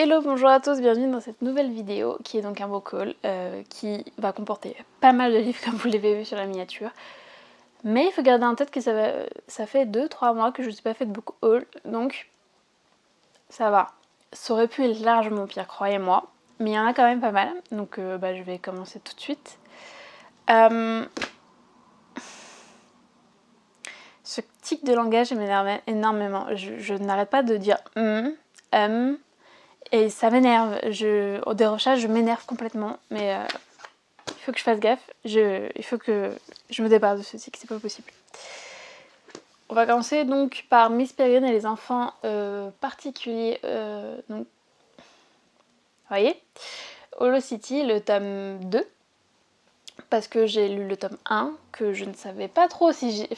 Hello, bonjour à tous, bienvenue dans cette nouvelle vidéo qui est donc un book haul qui va comporter pas mal de livres comme vous l'avez vu sur la miniature. Mais il faut garder en tête que ça fait 2-3 mois que je ne suis pas fait de book haul, donc ça va. Ça aurait pu être largement pire, croyez-moi, mais il y en a quand même pas mal, donc je vais commencer tout de suite. Ce tic de langage m'énerve énormément, je n'arrête pas de dire et ça m'énerve, au dérochage je m'énerve complètement, mais il faut que je fasse gaffe, il faut que je me débarrasse de ce tic, c'est pas possible. On va commencer donc par Miss Peregrine et les enfants particuliers, donc, vous voyez, Holocity, le tome 2, parce que j'ai lu le tome 1, que je ne savais pas trop si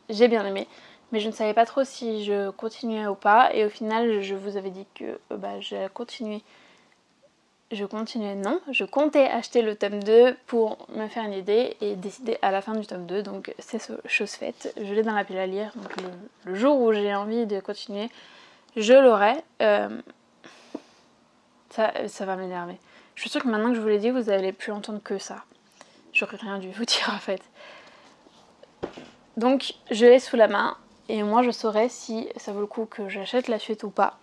j'ai bien aimé, mais je ne savais pas trop si je continuais ou pas, et au final je vous avais dit que j'ai continué. Je comptais acheter le tome 2 pour me faire une idée et décider à la fin du tome 2, donc c'est chose faite. Je l'ai dans la pile à lire, donc le jour où j'ai envie de continuer, je l'aurai. Ça va m'énerver. Je suis sûre que maintenant que je vous l'ai dit, vous n'allez plus entendre que ça. J'aurais rien dû vous dire en fait. Donc je l'ai sous la main et moi je saurai si ça vaut le coup que j'achète la suite ou pas.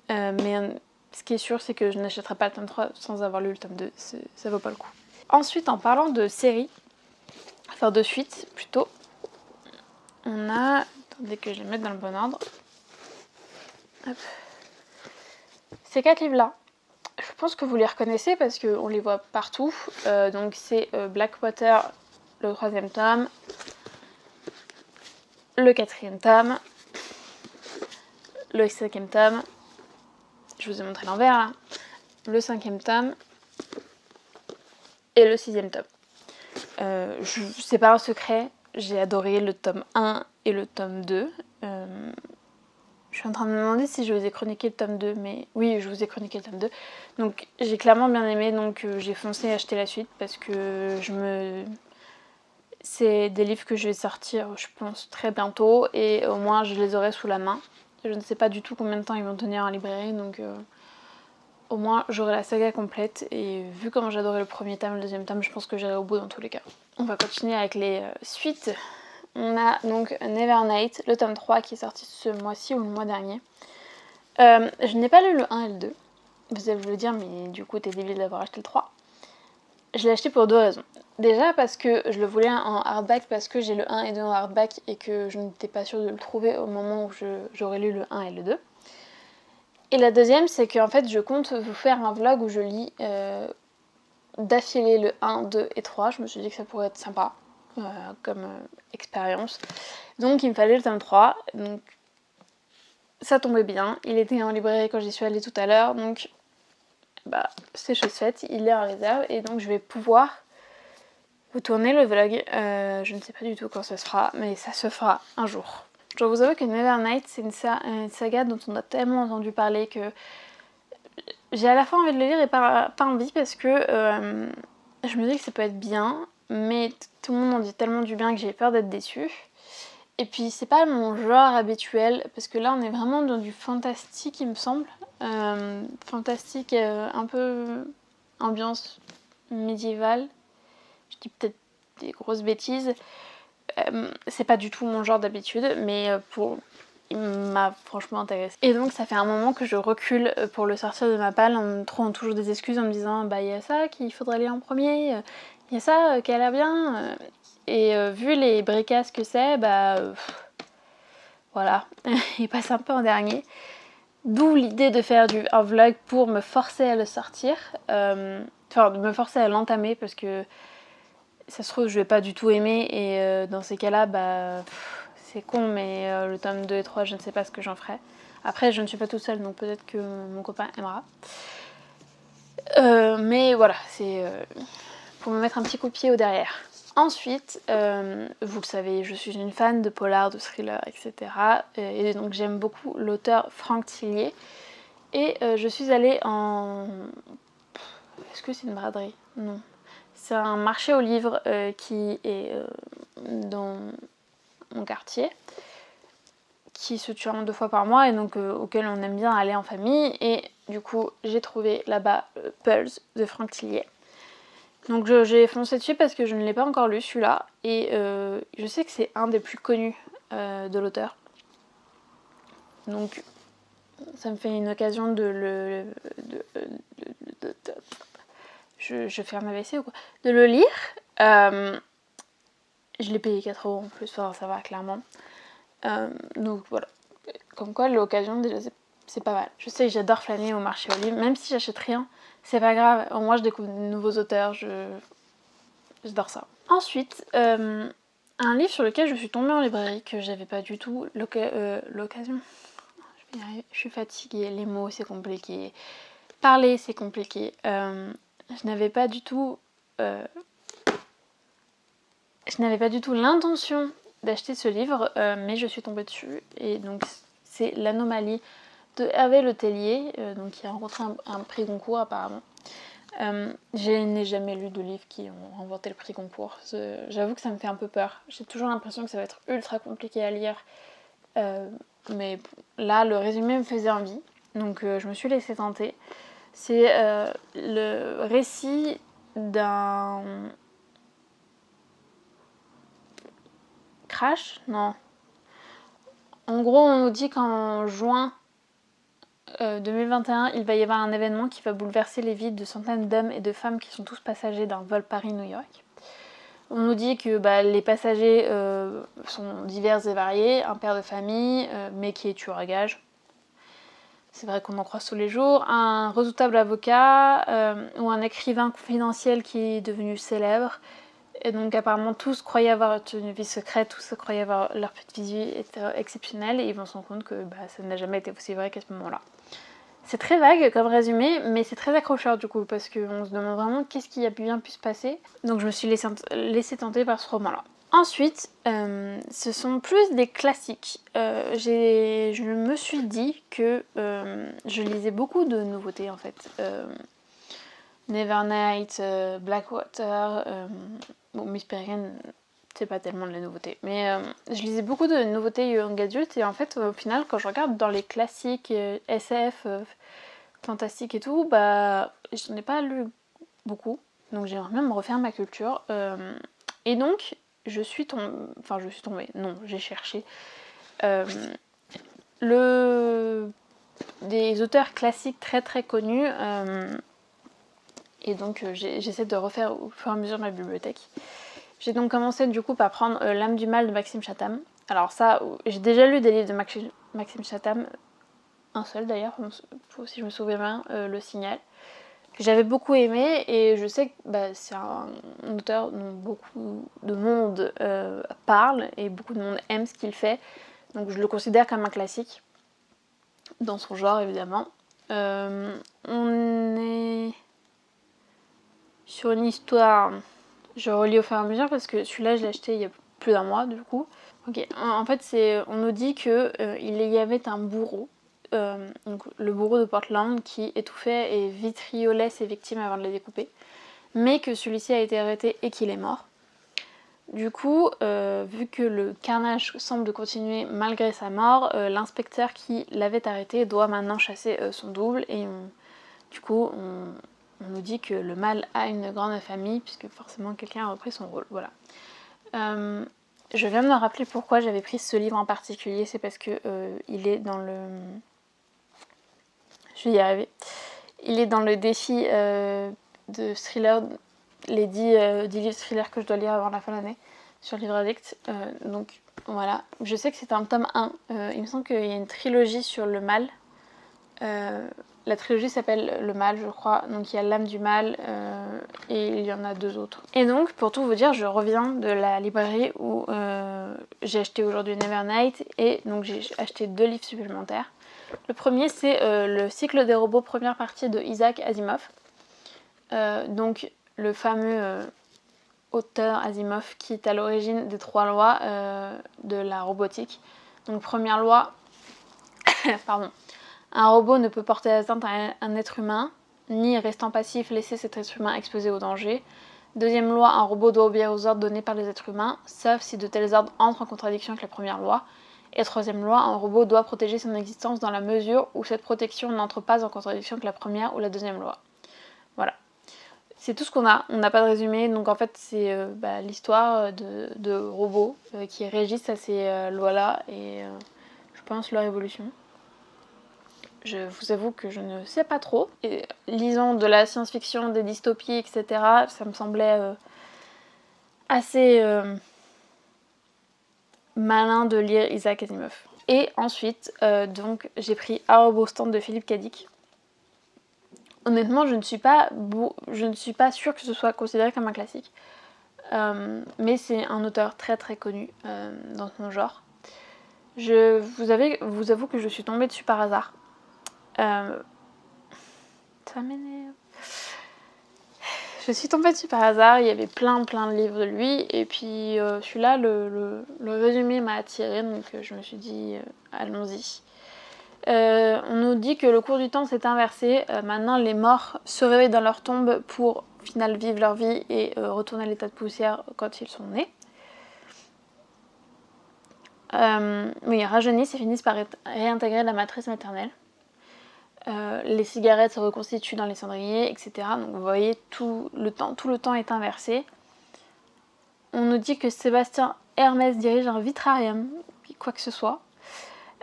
Mais ce qui est sûr, c'est que je n'achèterai pas le tome 3 sans avoir lu le tome 2, ça vaut pas le coup. Ensuite, en parlant de série, enfin de suite plutôt, on a... Attendez que je les mette dans le bon ordre. Hop. Ces 4 livres-là, je pense que vous les reconnaissez parce qu'on les voit partout. Donc c'est Blackwater, le 3e tome, le 4e tome, le 5e tome, je vous ai montré l'envers là, le 5e tome et le 6e tome. C'est pas un secret, j'ai adoré le tome 1 et le tome 2. Je suis en train de me demander si je vous ai chroniqué le tome 2, mais oui, je vous ai chroniqué le tome 2. Donc j'ai clairement bien aimé, donc j'ai foncé acheter la suite parce que c'est des livres que je vais sortir, je pense, très bientôt et au moins je les aurai sous la main. Je ne sais pas du tout combien de temps ils vont tenir en librairie, donc au moins j'aurai la saga complète et vu comment j'adorais le premier tome, le 2e tome, je pense que j'irai au bout dans tous les cas. On va continuer avec les suites. On a donc Nevernight, le tome 3 qui est sorti ce mois-ci ou le mois dernier. Je n'ai pas lu le 1 et le 2. Vous allez vous le dire, mais du coup t'es débile d'avoir acheté le 3. Je l'ai acheté pour 2 raisons. Déjà parce que je le voulais en hardback parce que j'ai le 1 et 2 en hardback et que je n'étais pas sûre de le trouver au moment où j'aurais lu le 1 et le 2. Et la deuxième, c'est qu'en fait je compte vous faire un vlog où je lis d'affilée le 1, 2 et 3. Je me suis dit que ça pourrait être sympa comme expérience. Donc il me fallait le tome 3. Donc ça tombait bien. Il était en librairie quand j'y suis allée tout à l'heure. Donc c'est chose faite. Il est en réserve. Et donc je vais pouvoir vous tourner le vlog. Je ne sais pas du tout quand ça se fera. Mais ça se fera un jour. Je dois vous avouer que Nevernight, c'est une saga dont on a tellement entendu parler que j'ai à la fois envie de le lire et pas envie parce que je me dis que ça peut être bien, mais tout le monde en dit tellement du bien que j'ai peur d'être déçue. Et puis c'est pas mon genre habituel, parce que là on est vraiment dans du fantastique il me semble. Fantastique un peu ambiance médiévale. Je dis peut-être des grosses bêtises. C'est pas du tout mon genre d'habitude, mais il m'a franchement intéressée. Et donc ça fait un moment que je recule pour le sortir de ma palle en me trouvant toujours des excuses en me disant il y a ça qu'il faudrait lire en premier, il y a ça qui a l'air bien. Et vu les bricasses que c'est, voilà, il passe un peu en dernier. D'où l'idée de faire un vlog pour me forcer à le sortir, enfin de me forcer à l'entamer parce que ça se trouve je vais pas du tout aimer et dans ces cas-là, c'est con mais le tome 2 et 3 je ne sais pas ce que j'en ferai. Après je ne suis pas toute seule donc peut-être que mon copain aimera. Mais voilà, c'est pour me mettre un petit coup de pied au derrière. Ensuite, vous le savez, je suis une fan de polar, de thriller, etc. Et donc j'aime beaucoup l'auteur Franck Tillier. Et je suis allée en... Est-ce que c'est une braderie? Non. C'est un marché aux livres qui est dans mon quartier, qui se tient 2 fois par mois et donc auquel on aime bien aller en famille. Et du coup j'ai trouvé là-bas Pulse de Franck Tillier. Donc j'ai foncé dessus parce que je ne l'ai pas encore lu celui-là, et je sais que c'est un des plus connus de l'auteur. Donc ça me fait une occasion de le... Je fais un AVC ou quoi? De le lire. Je l'ai payé 4 € en plus, enfin, ça va clairement. Donc voilà. Comme quoi l'occasion déjà c'est pas mal. Je sais que j'adore flâner au marché aux livres, même si j'achète rien, c'est pas grave. Au moins je découvre de nouveaux auteurs, j'adore ça. Ensuite, un livre sur lequel je suis tombée en librairie, que j'avais pas du tout l'occasion. Je vais y arriver. Je suis fatiguée, les mots c'est compliqué, parler c'est compliqué. Je n'avais pas du tout l'intention d'acheter ce livre, mais je suis tombée dessus, et donc c'est L'Anomalie de Hervé Le Tellier, donc qui a rencontré un prix Goncourt apparemment. Je n'ai jamais lu de livres qui ont remporté le prix Goncourt. J'avoue que ça me fait un peu peur. J'ai toujours l'impression que ça va être ultra compliqué à lire, mais là le résumé me faisait envie, donc je me suis laissée tenter. C'est le récit d'un crash, non. En gros, on nous dit qu'en juin 2021, il va y avoir un événement qui va bouleverser les vies de centaines d'hommes et de femmes qui sont tous passagers d'un vol Paris-New York. On nous dit que les passagers sont divers et variés, un père de famille, mais qui est tueur à gages. C'est vrai qu'on en croise tous les jours. Un redoutable avocat ou un écrivain confidentiel qui est devenu célèbre. Et donc apparemment tous croyaient avoir une vie secrète, tous croyaient avoir leur petite vie exceptionnelle, et ils vont se rendre compte que ça n'a jamais été aussi vrai qu'à ce moment-là. C'est très vague comme résumé, mais c'est très accrocheur du coup, parce qu'on se demande vraiment qu'est-ce qui a bien pu se passer. Donc je me suis laissée tenter par ce roman-là. Ensuite, ce sont plus des classiques. Je me suis dit que je lisais beaucoup de nouveautés en fait. Nevernight, Blackwater, Miss Peregrine, c'est pas tellement de la nouveauté. Mais je lisais beaucoup de nouveautés young adult, et en fait, au final, quand je regarde dans les classiques SF, fantastique et tout, j'en ai pas lu beaucoup. Donc j'aimerais bien me refaire ma culture. Et donc, j'ai cherché des auteurs classiques très très connus. Et donc j'essaie de refaire au fur et à mesure ma bibliothèque. J'ai donc commencé du coup par prendre L'âme du mal de Maxime Chatham. Alors ça, j'ai déjà lu des livres de Maxime Chatham, un seul d'ailleurs, si je me souviens bien, Le Signal, que j'avais beaucoup aimé, et je sais que c'est un auteur dont beaucoup de monde parle, et beaucoup de monde aime ce qu'il fait, donc je le considère comme un classique, dans son genre évidemment. On est sur une histoire, je relis au fur et à mesure parce que celui-là je l'ai acheté il y a plus d'un mois du coup. Ok, en fait on nous dit que il y avait un bourreau, donc le bourreau de Portland, qui étouffait et vitriolait ses victimes avant de les découper, mais que celui-ci a été arrêté et qu'il est mort. Du coup, vu que le carnage semble continuer malgré sa mort, l'inspecteur qui l'avait arrêté doit maintenant chasser son double, et on nous dit que le mal a une grande famille, puisque forcément quelqu'un a repris son rôle. Voilà. Je viens de me rappeler pourquoi j'avais pris ce livre en particulier, c'est parce que il est dans le... Je vais y arriver. Il est dans le défi de thriller, les 10 livres thrillers que je dois lire avant la fin de l'année, sur Livre Addict. Donc voilà, je sais que c'est un tome 1. Il me semble qu'il y a une trilogie sur le mal. La trilogie s'appelle Le Mal, je crois. Donc il y a L'âme du mal et il y en a 2 autres. Et donc, pour tout vous dire, je reviens de la librairie où j'ai acheté aujourd'hui Nevernight, et donc j'ai acheté 2 livres supplémentaires. Le premier, c'est Le cycle des robots, première partie de Isaac Asimov. Donc le fameux auteur Asimov qui est à l'origine des 3 lois de la robotique. Donc première loi, pardon. Un robot ne peut porter atteinte à un être humain, ni restant passif laisser cet être humain exposé au danger. Deuxième loi, un robot doit obéir aux ordres donnés par les êtres humains, sauf si de tels ordres entrent en contradiction avec la première loi. Et troisième loi, un robot doit protéger son existence dans la mesure où cette protection n'entre pas en contradiction avec la première ou la deuxième loi. Voilà. C'est tout ce qu'on a. On n'a pas de résumé. Donc en fait, c'est l'histoire de robots qui régissent à ces lois-là et je pense leur évolution. Je vous avoue que je ne sais pas trop. Et lisant de la science-fiction, des dystopies, etc., ça me semblait assez malin de lire Isaac Asimov. Et ensuite, donc, j'ai pris Un robot stand de Philippe Cadic. Honnêtement, je ne suis pas sûre que ce soit considéré comme un classique. Mais c'est un auteur très très connu dans son genre. Je vous avoue que je suis tombée dessus par hasard. Ça m'énerve. Je suis tombée dessus par hasard, il y avait plein de livres de lui, et puis celui-là, le résumé m'a attirée, donc je me suis dit, allons-y. On nous dit que le cours du temps s'est inversé, maintenant les morts se réveillent dans leur tombe pour au final vivre leur vie et retourner à l'état de poussière quand ils sont nés. Oui, ils rajeunissent et finissent par réintégrer la matrice maternelle. Les cigarettes se reconstituent dans les cendriers, etc. Donc vous voyez, tout le temps est inversé. On nous dit que Sébastien Hermès dirige un vitrarium, quoi que ce soit.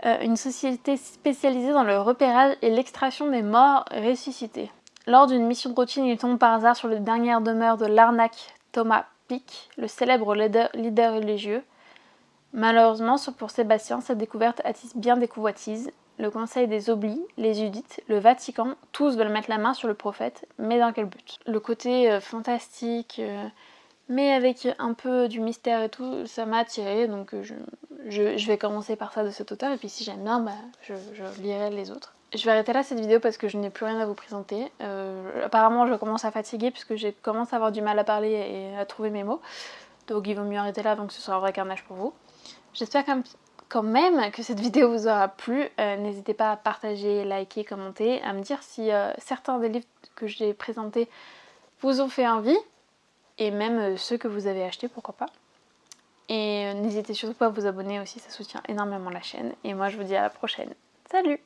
Une société spécialisée dans le repérage et l'extraction des morts ressuscités. Lors d'une mission de routine, il tombe par hasard sur la dernière demeure de Larnac Thomas Pic, le célèbre leader religieux. Malheureusement, pour Sébastien, cette découverte attise bien des convoitises. Le Conseil des Oblits, les Udites, le Vatican, tous veulent mettre la main sur le prophète, mais dans quel but? Le côté fantastique, mais avec un peu du mystère et tout, ça m'a attirée, donc je vais commencer par ça de cet auteur, et puis si j'aime bien, je lirai les autres. Je vais arrêter là cette vidéo parce que je n'ai plus rien à vous présenter. Apparemment, je commence à fatiguer puisque je commence à avoir du mal à parler et à trouver mes mots, donc il vaut mieux arrêter là avant que ce soit un vrai carnage pour vous. J'espère quand même que cette vidéo vous aura plu. N'hésitez pas à partager, liker, commenter, à me dire si certains des livres que j'ai présentés vous ont fait envie, et même ceux que vous avez achetés, pourquoi pas. Et n'hésitez surtout pas à vous abonner aussi, ça soutient énormément la chaîne. Et moi je vous dis à la prochaine. Salut!